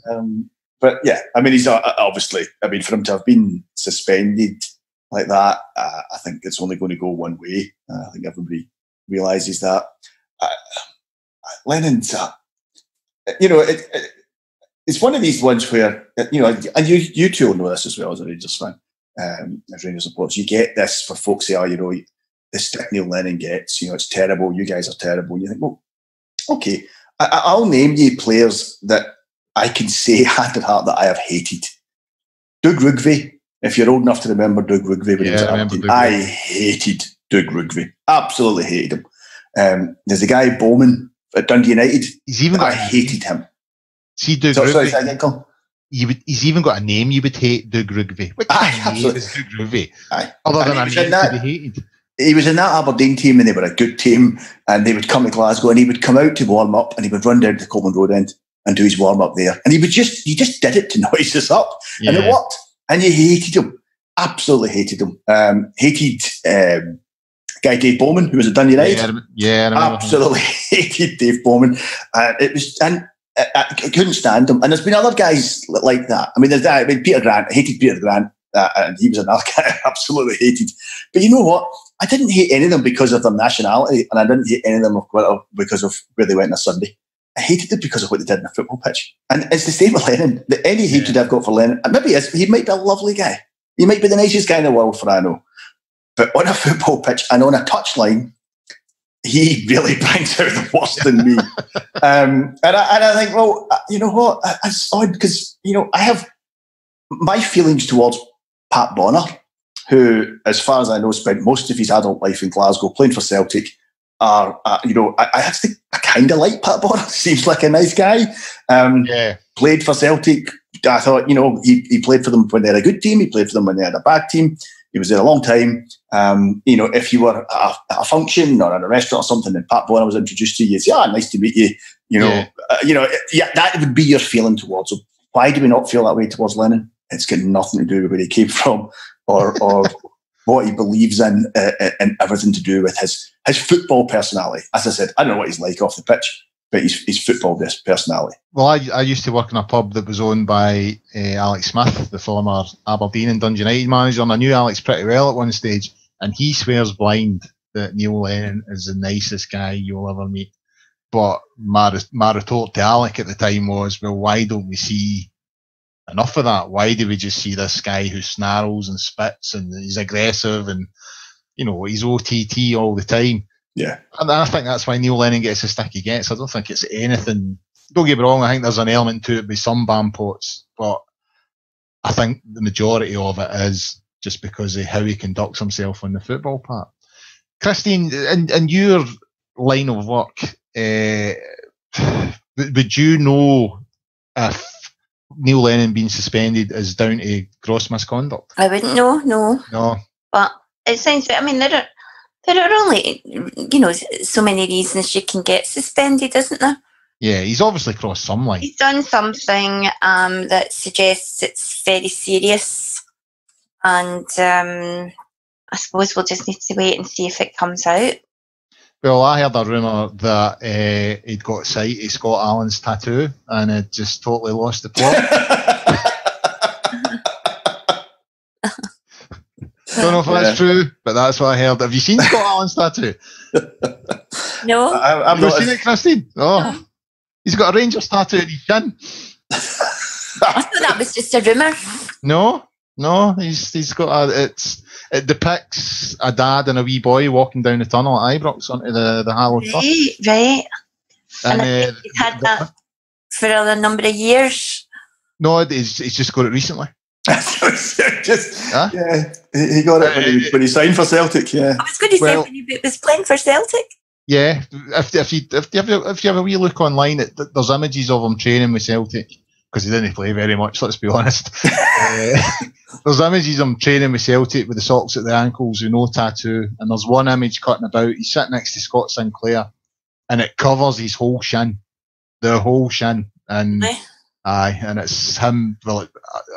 But yeah, I mean, he's obviously. I mean, for him to have been suspended like that, I think it's only going to go one way. I think everybody realises that. Lennon's, it's one of these ones where and you two will know this as well as a Rangers fan, as Rangers supporters. You get this for folks say, the stick Neil Lennon gets, it's terrible. You guys are terrible. And you think, well, okay, I'll name you players that I can say hand in heart that I have hated. Doug Rugby, if you're old enough to remember Doug Rugby when he was at Aberdeen, I hated Doug Rugby. Absolutely hated him. There's a guy, Bowman, at Dundee United. I hated him. See, Doug Rugby. He's even got a name you would hate, Doug Rugby. What kind of name is Doug Rugby? Other than a name to be hated. He was in that Aberdeen team and they were a good team and they would come to Glasgow and he would come out to warm up and he would run down to the Coleman Road end and do his warm up there. And he just did it to noise us up. Yeah. And it worked. And you hated him. Absolutely hated him. Hated guy Dave Bowman, who was at Dundee United. Yeah, absolutely hated Dave Bowman. I couldn't stand him. And there's been other guys like that. I mean, Peter Grant. I hated Peter Grant. And he was another guy I absolutely hated. But you know what? I didn't hate any of them because of their nationality, and I didn't hate any of them because of where they went on a Sunday. I hated them because of what they did in a football pitch. And it's the same with Lennon. Any hatred I've got for Lennon, and maybe he might be a lovely guy. He might be the nicest guy in the world for I know. But on a football pitch and on a touchline, he really brings out the worst in me. And I think, well, you know what? It's odd because, I have my feelings towards Pat Bonner, who, as far as I know, spent most of his adult life in Glasgow playing for Celtic. I kind of like Pat Bonner. Seems like a nice guy. Played for Celtic. I thought, he played for them when they had a good team. He played for them when they had a bad team. He was there a long time. If you were at a function or at a restaurant or something and Pat Bonner was introduced to you, you'd say, nice to meet you. That would be your feeling towards him. Why do we not feel that way towards Lennon? It's got nothing to do with where he came from or what he believes in and everything to do with his football personality. As I said, I don't know what he's like off the pitch, but his football personality. Well, I used to work in a pub that was owned by Alex Smith, the former Aberdeen and Dundee United manager, and I knew Alex pretty well at one stage, and he swears blind that Neil Lennon is the nicest guy you'll ever meet. But my retort to Alec at the time was, well, why don't we see enough of that? Why do we just see this guy who snarls and spits and he's aggressive and he's OTT all the time. Yeah. And I think that's why Neil Lennon gets the stick he gets. I don't think it's anything. Don't get me wrong, I think there's an element to it with some Bampots, but I think the majority of it is just because of how he conducts himself on the football part. Christine, in your line of work, would you know if Neil Lennon being suspended is down to gross misconduct? I wouldn't know, no. No. But it sounds, I mean, there are only, so many reasons you can get suspended, isn't there? Yeah, he's obviously crossed some line. He's done something that suggests it's very serious. And I suppose we'll just need to wait and see if it comes out. Well, I heard a rumour that he'd got sight of Scott Allen's tattoo and had just totally lost the plot. Don't know if that's true, but that's what I heard. Have you seen Scott Allen's tattoo? No. I've not seen it, Christine? Oh, no. He's got a Rangers tattoo in his chin. I thought that was just a rumour. No, he's got it depicts a dad and a wee boy walking down the tunnel at Ibrox onto the Harlow Turf. Right. And he's had that for a number of years. No, he's just got it recently. Yeah, he got it when he signed for Celtic. Yeah, I was going to say when he was playing for Celtic. Yeah, if you have a wee look online, there's images of him training with Celtic because he didn't play very much. Let's be honest. There's images of him training with Celtic with the socks at the ankles, with no tattoo, and there's one image cutting about. He's sitting next to Scott Sinclair, and it covers his whole shin, the whole shin, and. Aye, and it's him. Well,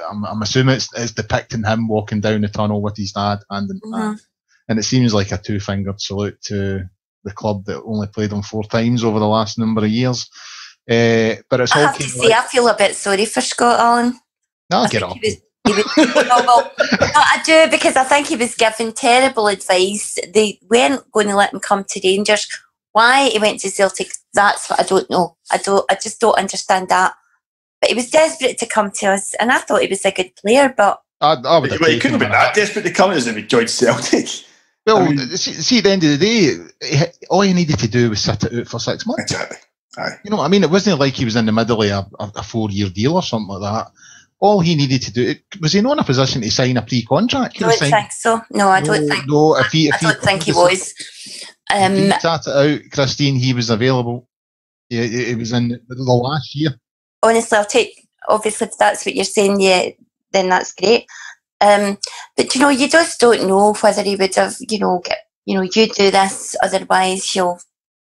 I'm assuming it's depicting him walking down the tunnel with his dad hand in hand, and it seems like a two-fingered salute to the club that only played him 4 times over the last number of years. But it's I have to say, I feel a bit sorry for Scott Allen. No, get off. I do, because I think he was given terrible advice. They weren't going to let him come to Rangers. Why he went to Celtic? That's what I don't know. I just don't understand that. But he was desperate to come to us, and I thought he was a good player, but... he couldn't have been that desperate to come to us if he joined Celtic. Well, see, at the end of the day, all he needed to do was sit it out for 6 months. Exactly. Aye. You know what I mean? It wasn't like he was in the middle of a 4-year deal or something like that. All he needed to do... Was he not in a position to sign a pre-contract? I don't think so. No, I don't think... No, I don't think he was. If he sat it out, Christine, he was available. Yeah, it was in the last year. Honestly, I'll take, obviously, if that's what you're saying, yeah, then that's great. But, you just don't know whether he would have, you do this, otherwise you'll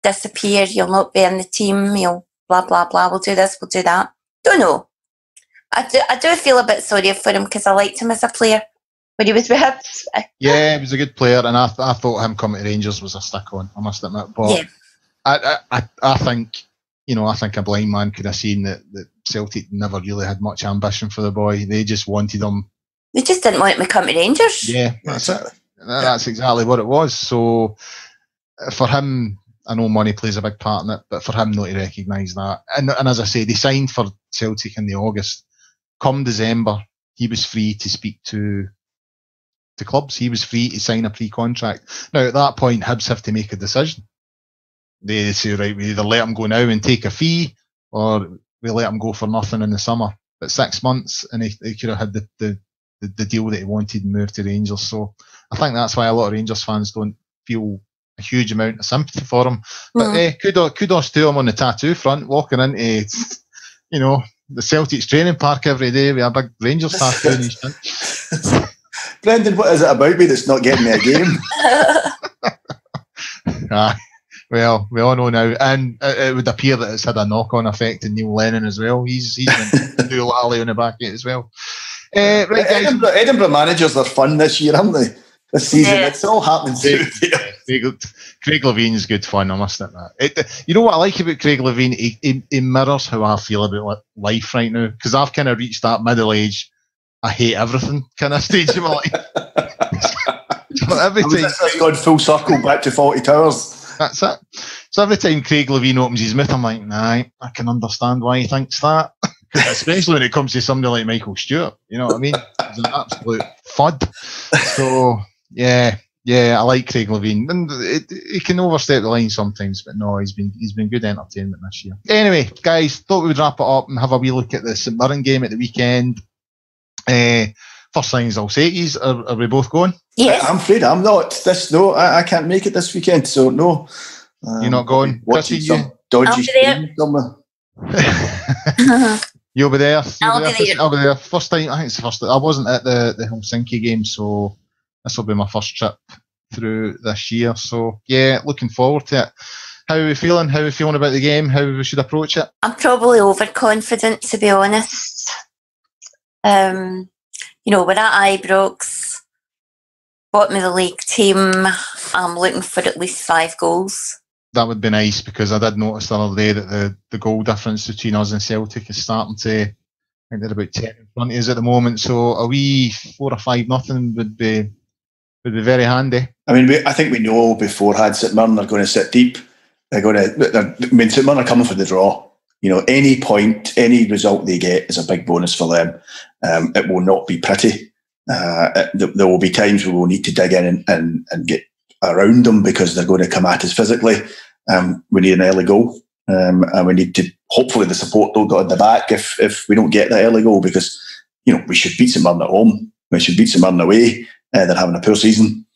disappear, you'll not be in the team, you'll blah, blah, blah, we'll do this, we'll do that. Don't know. I do feel a bit sorry for him because I liked him as a player when he was with Hibs. Yeah, he was a good player, and I thought him coming to Rangers was a stick on, I must admit. But yeah. I think... I think a blind man could have seen that Celtic never really had much ambition for the boy. They just wanted him. They just didn't want him to come to Rangers. Yeah, that's it. That's exactly what it was. So for him, I know money plays a big part in it, but for him not to recognise that. And as I say, they signed for Celtic in the August. Come December, he was free to speak to clubs. He was free to sign a pre-contract. Now, at that point, Hibs have to make a decision. They say, right, we either let him go now and take a fee, or we let him go for nothing in the summer. But 6 months, and he could have had the deal that he wanted and moved to Rangers. So I think that's why a lot of Rangers fans don't feel a huge amount of sympathy for him. But kudos to him on the tattoo front, walking into, the Celtic's training park every day with a big Rangers tattoo in his chin. Brendan, what is it about me that's not getting me a game? Well, we all know now, and it would appear that it's had a knock-on effect in Neil Lennon as well. He's been doing alley on the back of it as well. Right, guys. Edinburgh managers are fun this year, haven't they? This season, it's all happening through here. Craig Levine's good fun, I must admit. You know what I like about Craig Levine? He mirrors how I feel about life right now, because I've kind of reached that middle age, I hate everything kind of stage of my life. So every time it's gone full circle back to 40 Towers. That's it. So every time Craig Levine opens his mouth, I'm like, nah, I can understand why he thinks that. Especially when it comes to somebody like Michael Stewart. You know what I mean? He's an absolute fud. So, yeah. Yeah, I like Craig Levein, and he can overstep the line sometimes, but no, he's been good entertainment this year. Anyway, guys, thought we would wrap it up and have a wee look at the St Mirren game at the weekend. First things I'll say is, are we both going? Yes. I'm afraid I'm not. I can't make it this weekend, so no. You're not going? Watching some dodgy stream somewhere. You'll be there. I'll be there. First time. I think it's the first. I wasn't at the Helsinki game, so this will be my first trip through this year. So yeah, looking forward to it. How are we feeling? How are we feeling about the game? How we should approach it? I'm probably overconfident, to be honest. We're at Ibrox, bottom of the league team. I'm looking for at least 5 goals. That would be nice, because I did notice the other day that the goal difference between us and Celtic is starting to, I think they're about 10 in front of us at the moment, so a wee 4 or 5-0 would be very handy. I mean, I think we know beforehand St Mirren are going to sit deep. St Mirren are coming for the draw. Any point, any result they get is a big bonus for them. It will not be pretty. There will be times where we'll need to dig in and get around them, because they're going to come at us physically. We need an early goal, and we need to, hopefully the support don't go in the back if we don't get that early goal, because we should beat St Mirren at home, we should beat St Mirren away. They're having a poor season.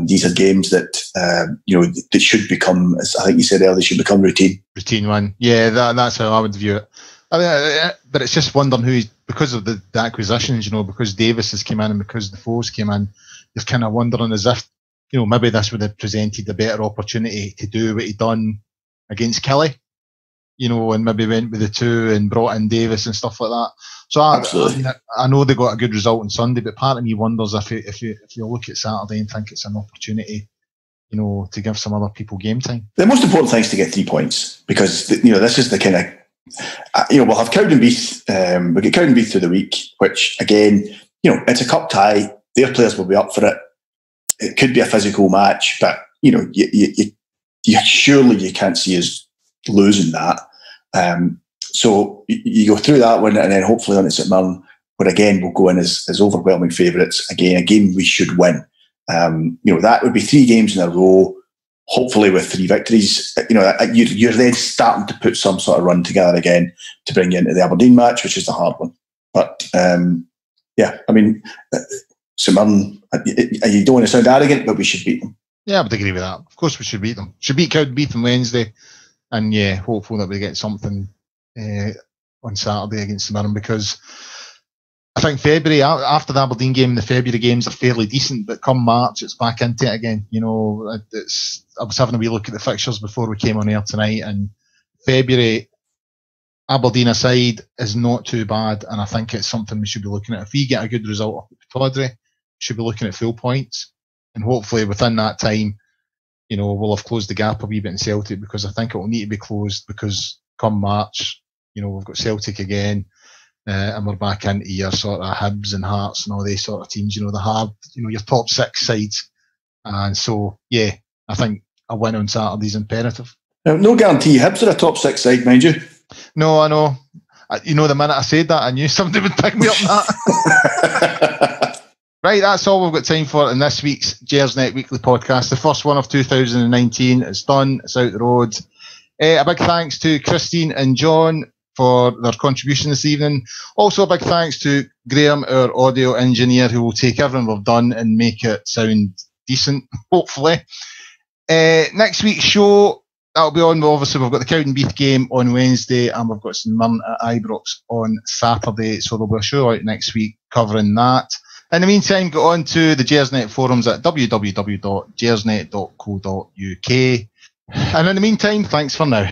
These are games that that should become, as I think you said earlier, they should become routine. Routine one, yeah, that's how I would view it. I mean, but it's just wondering because of the acquisitions, because Davis has come in and because the foes came in, you're kind of wondering as if, maybe this would have presented a better opportunity to do what he done against Kelly, and maybe went with the 2 and brought in Davis and stuff like that. So I know they got a good result on Sunday, but part of me wonders if you look at Saturday and think it's an opportunity, to give some other people game time. The most important thing is to get 3 points, because this is the kind of we'll have Cowdenbeath. We'll get Cowdenbeath through the week, which again, it's a cup tie. Their players will be up for it. It could be a physical match, but you surely you can't see us losing that. So you go through that one, and then hopefully on at St Mirren, where again we'll go in as overwhelming favourites. Again, a game we should win. That would be 3 games in a row, hopefully with 3 victories. You're then starting to put some sort of run together again to bring you into the Aberdeen match, which is the hard one. But St Mirren, you don't want to sound arrogant, but we should beat them. Yeah, I would agree with that. Of course we should beat them. Should beat Cowdenbeath on Wednesday, and yeah, hopeful that we get something on Saturday against St Mirren, because I think February, after the Aberdeen game, the February games are fairly decent, but come March, it's back into it again. I was having a wee look at the fixtures before we came on air tonight, and February, Aberdeen aside, is not too bad, and I think it's something we should be looking at. If we get a good result off Pittodrie, we should be looking at full points, and hopefully within that time, we'll have closed the gap a wee bit in Celtic, because I think it will need to be closed, because come March, we've got Celtic again, and we're back into your sort of Hibs and Hearts and all these sort of teams, the hard, your top 6 sides. And so, yeah, I think a win on Saturday is imperative. Now, no guarantee Hibs are a top 6 side, mind you. No, I know. The minute I said that, I knew somebody would pick me up on that. Right, that's all we've got time for in this week's Gersnet Weekly Podcast. The first one of 2019 is done. It's out the road. A big thanks to Christine and John for their contribution this evening. Also a big thanks to Graham, our audio engineer, who will take everything we've done and make it sound decent, hopefully. Next week's show, that'll be on. Obviously, we've got the Cowdenbeath game on Wednesday, and we've got St Mirren at Ibrox on Saturday, so there'll be a show out next week covering that. In the meantime, go on to the Gersnet forums at www.gersnet.co.uk. And in the meantime, thanks for now.